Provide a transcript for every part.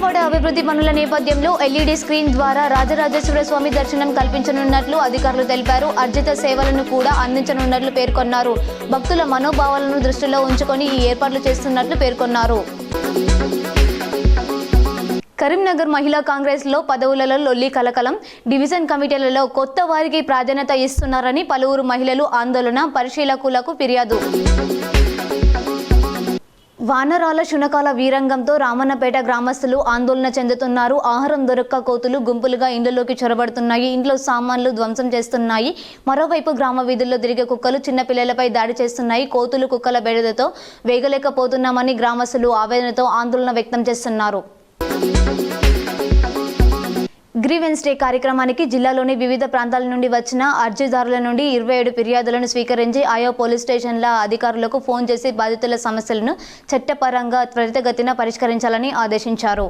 వేములవాడ అభివృద్ధి పనుల నేపథ్యంలో ఎల్ఈడి స్క్రీన్ ద్వారా రాజరాజేశ్వర స్వామి దర్శనం కల్పించనున్నట్లు అధికారులు తెలిపారు. అర్జిత సేవలను కూడా అందించనున్నట్లు పేర్కొన్నారు. భక్తుల మనోభావాలను దృష్టిలో ఉంచుకొని ఈ ఏర్పాట్లు చేస్తున్నట్లు పేర్కొన్నారు. కరీంనగర్ మహిళా కాంగ్రెస్లో పదవులలో లొల్లి కలకలం. డివిజన్ కమిటీలలో కొత్త వారికి ప్రాధాన్యత ఇస్తున్నారని పలువురు మహిళలు ఆందోళన, పరిశీలకులకు ఫిర్యాదు. వానరాల శునకాల వీరంగంతో రామన్నపేట గ్రామస్తులు ఆందోళన చెందుతున్నారు. ఆహారం దొరక్క కోతులు గుంపులుగా ఇండ్లలోకి చొరబడుతున్నాయి. ఇంట్లో సామాన్లు ధ్వంసం చేస్తున్నాయి. మరోవైపు గ్రామ వీధుల్లో తిరిగే కుక్కలు చిన్నపిల్లలపై దాడి చేస్తున్నాయి. కోతులు, కుక్కల బెడదతో వేగలేకపోతున్నామని గ్రామస్తులు ఆవేదనతో ఆందోళన వ్యక్తం చేస్తున్నారు. గ్రీవెన్స్ డే కార్యక్రమానికి జిల్లాలోని వివిధ ప్రాంతాల నుండి వచ్చిన అర్జీదారుల నుండి 27 ఫిర్యాదులను స్వీకరించి ఆయా పోలీస్ స్టేషన్ల అధికారులకు ఫోన్ చేసి బాధితుల సమస్యలను చట్టపరంగా త్వరితగతిన పరిష్కరించాలని ఆదేశించారు.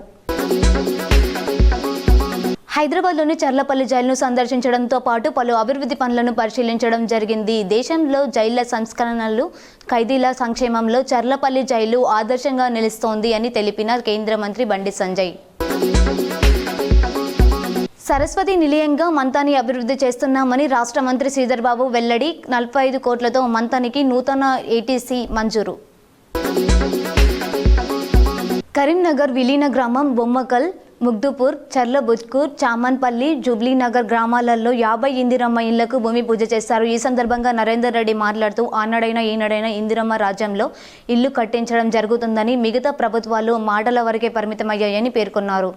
హైదరాబాద్లోని చర్లపల్లి జైలును సందర్శించడంతో పాటు పలు అభివృద్ధి పనులను పరిశీలించడం జరిగింది. దేశంలో జైళ్ల సంస్కరణలు, ఖైదీల సంక్షేమంలో చర్లపల్లి జైలు ఆదర్శంగా నిలుస్తోంది అని తెలిపిన కేంద్ర మంత్రి బండి సంజయ్. సరస్వతి నిలయంగా మంతాని అభివృద్ధి చేస్తున్నామని రాష్ట్ర మంత్రి శ్రీధర్ బాబు వెల్లడి. 45 కోట్లతో మంతానికి నూతన ఏటీసీ మంజూరు. కరీంనగర్ విలీన గ్రామం బొమ్మకల్, ముగ్దుపూర్, చర్లబుజ్కూర్, చామన్పల్లి, జూబ్లీనగర్ గ్రామాలలో 50 ఇందిరమ్మ ఇళ్లకు భూమి పూజ చేశారు. ఈ సందర్భంగా నరేందర్ రెడ్డి మాట్లాడుతూ ఆనాడైనా ఈనాడైనా ఇందిరమ్మ రాజ్యంలో ఇల్లు కట్టించడం జరుగుతుందని, మిగతా ప్రభుత్వాలు మాటల వరకే పరిమితమయ్యాయని పేర్కొన్నారు.